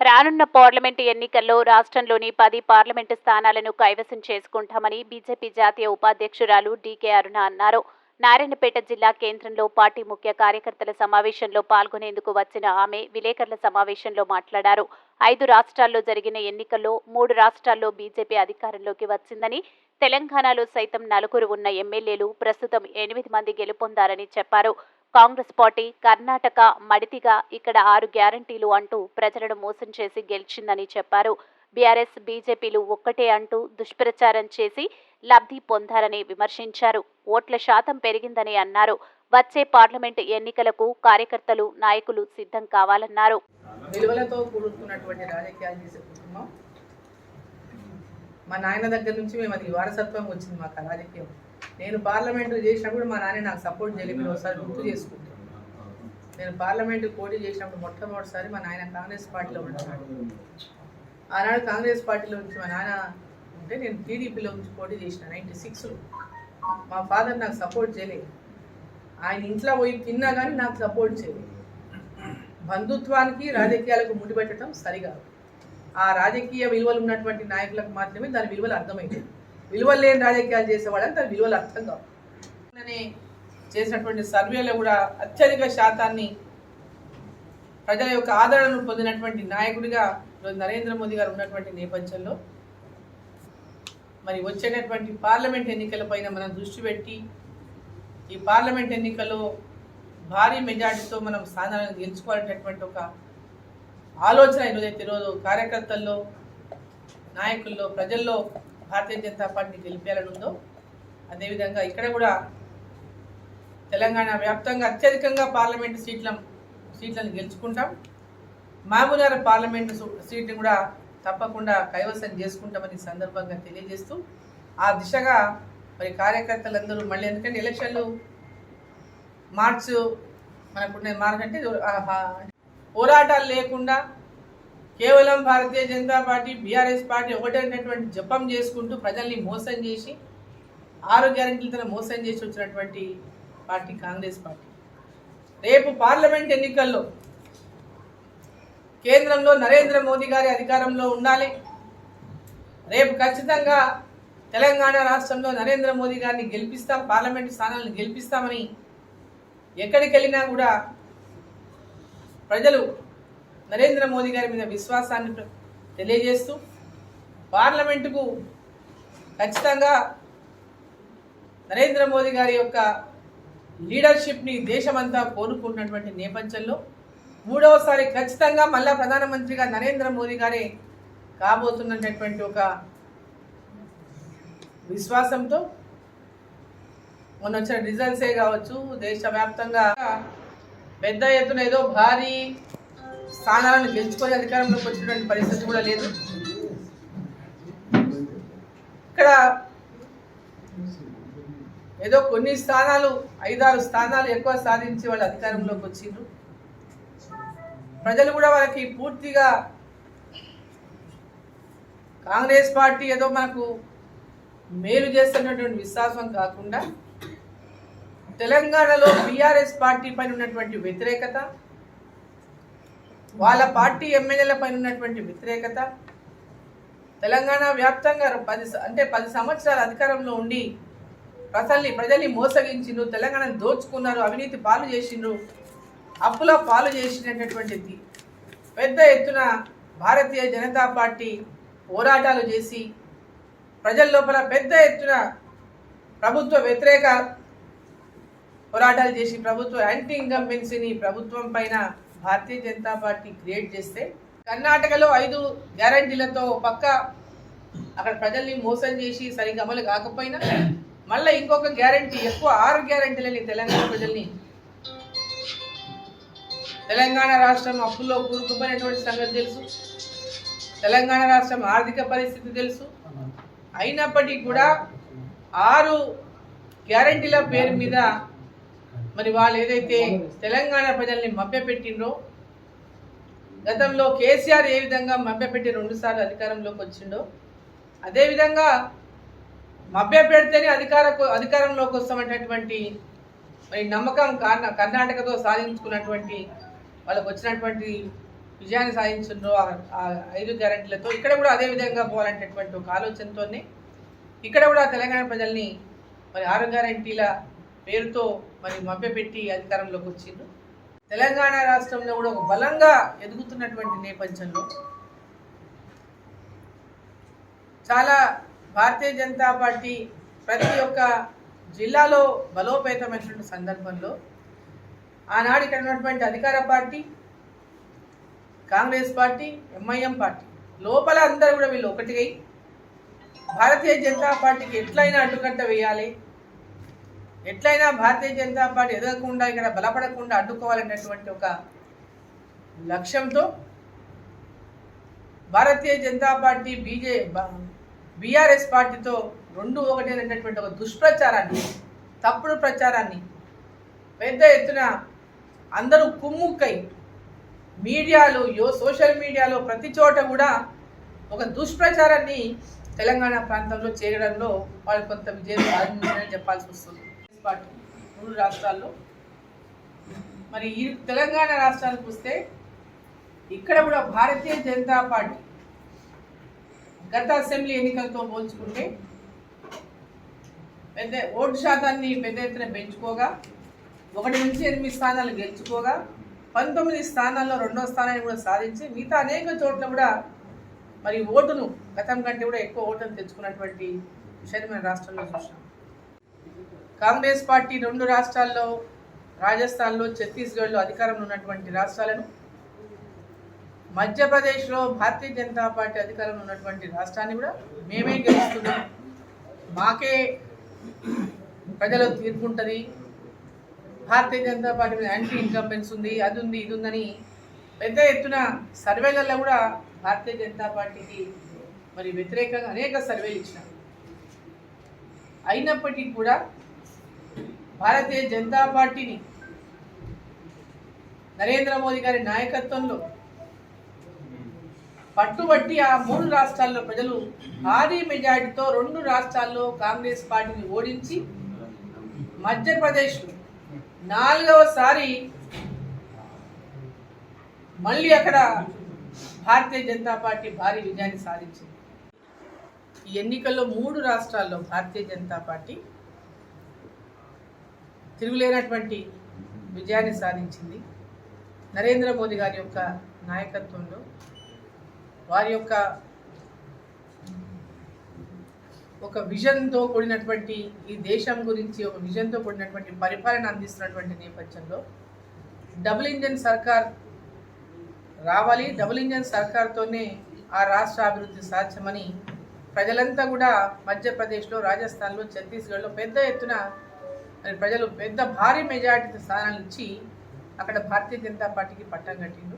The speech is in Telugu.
రానున్న పార్లమెంటు ఎన్నికల్లో రాష్ట్రంలోని 10 పార్లమెంటు స్థానాలను కైవసం చేసుకుంటామని బీజేపీ జాతీయ ఉపాధ్యక్షురాలు డీకే అరుణ అన్నారు. నారాయణపేట జిల్లా కేంద్రంలో పార్టీ ముఖ్య కార్యకర్తల సమావేశంలో పాల్గొనేందుకు వచ్చిన ఆమె విలేకరుల సమావేశంలో మాట్లాడారు. 5 రాష్ట్రాల్లో జరిగిన ఎన్నికల్లో 3 రాష్ట్రాల్లో బీజేపీ అధికారంలోకి వచ్చిందని, తెలంగాణలో సైతం 4 ఉన్న ఎమ్మెల్యేలు ప్రస్తుతం 8 మంది గెలుపొందారని చెప్పారు. కాంగ్రెస్ పార్టీ కర్ణాటక మడితిగా ఇక్కడ 6 గ్యారంటీలు అంటూ ప్రజలను మోసం చేసి గెలిచిందని చెప్పారు. బీఆర్ఎస్ బీజేపీలు ఒక్కటే అంటూ దుష్ప్రచారం చేసి లబ్ధి పొందారని విమర్శించారు. ఓట్ల శాతం పెరిగిందని అన్నారు. వచ్చే పార్లమెంటు ఎన్నికలకు కార్యకర్తలు, నాయకులు సిద్ధం కావాలన్నారు. విలువలతో కూడుకున్నటువంటి రాజకీయాలు చేసే కుటుంబం మా నాయన దగ్గర నుంచి మేము అది వారసత్వం వచ్చింది మాకు రాజకీయం. నేను పార్లమెంటు చేసినప్పుడు మా నాన్న నాకు సపోర్ట్ చేయలేదు. మీరు ఒకసారి గుర్తు చేసుకుంటాను. నేను పార్లమెంటు పోటీ చేసినప్పుడు మొట్టమొదటిసారి మా నాయన కాంగ్రెస్ పార్టీలో ఉంటున్నాడు. ఆనాడు కాంగ్రెస్ పార్టీలో నుంచి మా నాన్న ఉంటే నేను టీడీపీలో నుంచి పోటీ చేసిన 96లో. మా ఫాదర్ నాకు సపోర్ట్ చేయలేదు. ఆయన ఇంట్లో పోయి తిన్నా కానీ నాకు సపోర్ట్ చేయలేదు. బంధుత్వానికి రాజకీయాలకు ముడిపెట్టడం సరికాదు. ఆ రాజకీయ విలువలు ఉన్నటువంటి నాయకులకు మాత్రమే దాని విలువలు అర్థమైంది. విలువలు లేని రాజకీయాలు చేసేవాళ్ళని దాని విలువలు అర్థం కావు. చేసినటువంటి సర్వేలో కూడా అత్యధిక శాతాన్ని ప్రజల యొక్క ఆదరణను పొందినటువంటి నాయకుడిగా నరేంద్ర మోదీ గారు ఉన్నటువంటి నేపథ్యంలో మరి వచ్చేటటువంటి పార్లమెంట్ ఎన్నికలపైన మనం దృష్టి పెట్టి ఈ పార్లమెంట్ ఎన్నికల్లో భారీ మెజార్టీతో మనం స్థానాలను గెలుచుకోవాలనేటటువంటి ఒక ఆలోచన ఈరోజు కార్యకర్తల్లో, నాయకుల్లో, ప్రజల్లో భారతీయ జనతా పార్టీ గెలిపేయాలని ఉందో అదేవిధంగా ఇక్కడ కూడా తెలంగాణ వ్యాప్తంగా అత్యధికంగా పార్లమెంటు సీట్లను గెలుచుకుంటాం. మహబూబ్నగర్ పార్లమెంటు సీట్ని కూడా తప్పకుండా కైవసం చేసుకుంటామని సందర్భంగా తెలియజేస్తూ ఆ దిశగా మరి కార్యకర్తలందరూ మళ్ళీ, ఎందుకంటే ఎలక్షన్లు మార్చు మనకు మార్చంటే పోరాటాలు లేకుండా కేవలం Bharatiya Janata party, BRS party ఒకటైనటువంటి జపం చేసుకుంటూ ప్రజల్ని మోసం చేసి 6 గ్యారెంటీలతో మోసం చేసి వచ్చినటువంటి పార్టీ కాంగ్రెస్ పార్టీ. రేపు పార్లమెంట్ ఎన్నికల్లో కేంద్రంలో నరేంద్ర మోదీ గారి అధికారంలో ఉండాలి. రేపు ఖచ్చితంగా తెలంగాణ రాష్ట్రంలో నరేంద్ర మోదీ గారిని గెలిపిస్తాం, పార్లమెంటు స్థానాలను గెలిపిస్తామని ఎక్కడికి వెళ్ళినా కూడా ప్రజలు నరేంద్ర మోదీ గారి మీద విశ్వాసాన్ని తెలియజేస్తూ పార్లమెంటుకు ఖచ్చితంగా నరేంద్ర మోదీ గారి యొక్క లీడర్షిప్ని దేశమంతా కోరుకుంటున్నటువంటి నేపథ్యంలో 3వసారి ఖచ్చితంగా మళ్ళా ప్రధానమంత్రిగా నరేంద్ర మోదీ గారే కాబోతున్నటువంటి ఒక విశ్వాసంతో మొన్న వచ్చిన రిజల్ట్సే కావచ్చు, దేశవ్యాప్తంగా పెద్ద ఎత్తున ఏదో భారీ స్థానాలను గెలుచుకొని అధికారంలోకి వచ్చినటువంటి పరిస్థితి కూడా లేదు. ఇక్కడ ఏదో కొన్ని స్థానాలు 5-6 స్థానాలు ఎక్కువ సాధించి వాళ్ళు అధికారంలోకి వచ్చిండ్రు. ప్రజలు కూడా వాళ్ళకి పూర్తిగా కాంగ్రెస్ పార్టీ ఏదో మనకు మేలు చేస్తున్నటువంటి విశ్వాసం కాకుండా తెలంగాణలో బీఆర్ఎస్ పార్టీ పైన ఉన్నటువంటి వ్యతిరేకత, వాళ్ళ పార్టీ ఎమ్మెల్యేల పైన ఉన్నటువంటి వ్యతిరేకత, తెలంగాణ వ్యాప్తంగా 10 సంవత్సరాల అధికారంలో ఉండి ప్రజల్ని మోసగించిండ్రు, తెలంగాణను దోచుకున్నారు, అవినీతి పాలు చేసిండ్రు, అప్పుల పాలు చేసినటువంటిది పెద్ద ఎత్తున భారతీయ జనతా పార్టీ పోరాటాలు చేసి ప్రజల లోపల పెద్ద ఎత్తున ప్రభుత్వ వ్యతిరేక పోరాటాలు చేసి ప్రభుత్వ యాంటీ ఇన్కంబెన్సీని ప్రభుత్వం పైన భారతీయ జనతా పార్టీ క్రియేట్ చేస్తే కర్ణాటకలో 5 గ్యారంటీలతో పక్క అక్కడ ప్రజల్ని మోసం చేసి సరిగ్గా అమలు కాకపోయినా మళ్ళీ ఇంకొక గ్యారంటీ ఎక్కువ 6 గ్యారంటీలని తెలంగాణ ప్రజల్ని, తెలంగాణ రాష్ట్రం అప్పుల్లో కూరుకుపోయినటువంటి సంగతి తెలుసు, తెలంగాణ రాష్ట్రం ఆర్థిక పరిస్థితి తెలుసు. అయినప్పటికీ కూడా 6 గ్యారంటీల పేరు మీద మరి వాళ్ళు ఏదైతే తెలంగాణ ప్రజల్ని మభ్యపెట్టిండ్రో, గతంలో కేసీఆర్ ఏ విధంగా మభ్యపెట్టి 2 సార్లు అధికారంలోకి వచ్చిండో అదేవిధంగా మభ్యపెడితేనే అధికారంలోకి వస్తామనేటటువంటి మరి నమ్మకం కర్ణాటకతో సాధించుకున్నటువంటి వాళ్ళకు వచ్చినటువంటి విజయాన్ని సాధించిండ్రో ఆ 5 గ్యారెంటీలతో ఇక్కడ కూడా అదే విధంగా పోవాలనేటటువంటి ఒక ఆలోచనతోనే ఇక్కడ కూడా తెలంగాణ ప్రజల్ని మరి 6 గ్యారెంటీల పేరుతో మరి మభ్యపెట్టి అధికారంలోకి వచ్చిండ్రు. తెలంగాణ రాష్ట్రంలో కూడా ఒక బలంగా ఎదుగుతున్నటువంటి నేపథ్యంలో చాలా భారతీయ జనతా పార్టీ ప్రతి ఒక్క జిల్లాలో బలోపేతమైనటువంటి సందర్భంలో ఆనాడు ఇక్కడ ఉన్నటువంటి అధికార party Congress party MIM party లోపల అందరూ కూడా వీళ్ళు ఒకటిగా భారతీయ జనతా పార్టీకి ఎట్లయినా అడ్డుకట్ట వేయాలి, ఎట్లయినా భారతీయ జనతా పార్టీ ఎదగకుండా ఇక్కడ బలపడకుండా అడ్డుకోవాలనేటువంటి ఒక లక్ష్యంతో భారతీయ జనతా పార్టీ బీఆర్ఎస్ పార్టీతో 2-1 అనేటటువంటి ఒక దుష్ప్రచారాన్ని, తప్పుడు ప్రచారాన్ని పెద్ద ఎత్తున అందరూ కుమ్ముక్కై మీడియాలో సోషల్ మీడియాలో ప్రతి చోట కూడా ఒక దుష్ప్రచారాన్ని తెలంగాణ ప్రాంతంలో చేయడంలో వాళ్ళు కొంత విజయం సాధించారని చెప్పాల్సి వస్తుంది. పార్టీ 3 రాష్ట్రాల్లో మరి ఈ తెలంగాణ రాష్ట్రానికి వస్తే ఇక్కడ కూడా భారతీయ జనతా పార్టీ గత అసెంబ్లీ ఎన్నికలతో పోల్చుకుంటే పెద్ద ఓటు శాతాన్ని పెద్ద ఎత్తున పెంచుకోగా 1 నుంచి 8 స్థానాలు గెలుచుకోగా 19 స్థానాల్లో 2వ స్థానాన్ని కూడా సాధించి మిగతా అనేక చోట్ల కూడా మరి ఓటును గతం కంటే కూడా ఎక్కువ ఓటును తెచ్చుకున్నటువంటి విషయాన్ని మన రాష్ట్రంలో చూసాం. కాంగ్రెస్ పార్టీ 2 రాష్ట్రాల్లో రాజస్థాన్లో ఛత్తీస్గఢ్లో అధికారంలో ఉన్నటువంటి రాష్ట్రాలను, మధ్యప్రదేశ్లో భారతీయ జనతా పార్టీ అధికారంలో ఉన్నటువంటి రాష్ట్రాన్ని కూడా మేమే గెలుస్తున్నాం, మాకే ప్రజలు తీర్పు ఉంటుంది, భారతీయ జనతా పార్టీ మీద యాంటీ ఇన్కంబెన్స్ ఉంది, అది ఉంది ఇది ఉందని పెద్ద ఎత్తున సర్వేలలో కూడా భారతీయ జనతా పార్టీకి మరి వ్యతిరేకంగా అనేక సర్వేలు ఇచ్చినారు. అయినప్పటికీ కూడా భారతీయ జనతా పార్టీని నరేంద్ర మోదీ గారి నాయకత్వంలో పట్టుబట్టి ఆ 3 రాష్ట్రాల్లో ప్రజలు భారీ మెజారిటీతో 2 రాష్ట్రాల్లో కాంగ్రెస్ పార్టీని ఓడించి మధ్యప్రదేశ్లో 4వసారి మళ్ళీ అక్కడ భారతీయ జనతా పార్టీ భారీ విజయాన్ని సాధించింది. ఈ ఎన్నికల్లో 3 రాష్ట్రాల్లో భారతీయ జనతా పార్టీ తిరుగులేనటువంటి విజయాన్ని సాధించింది. నరేంద్ర మోదీ గారి యొక్క నాయకత్వంలో వారి యొక్క ఒక విజన్తో కూడినటువంటి ఈ దేశం గురించి ఒక విజన్తో కూడినటువంటి పరిపాలన అందిస్తున్నటువంటి నేపథ్యంలో డబుల్ ఇంజన్ సర్కార్ రావాలి, డబుల్ ఇంజన్ సర్కార్తోనే ఆ రాష్ట్ర అభివృద్ధి సాధ్యమని ప్రజలంతా కూడా మధ్యప్రదేశ్లో, రాజస్థాన్లో, ఛత్తీస్గఢ్లో పెద్ద ఎత్తున ప్రజలు పెద్ద భారీ మెజారిటీ స్థానాలు ఇచ్చి అక్కడ భారతీయ జనతా పార్టీకి పట్టం కట్టిండు.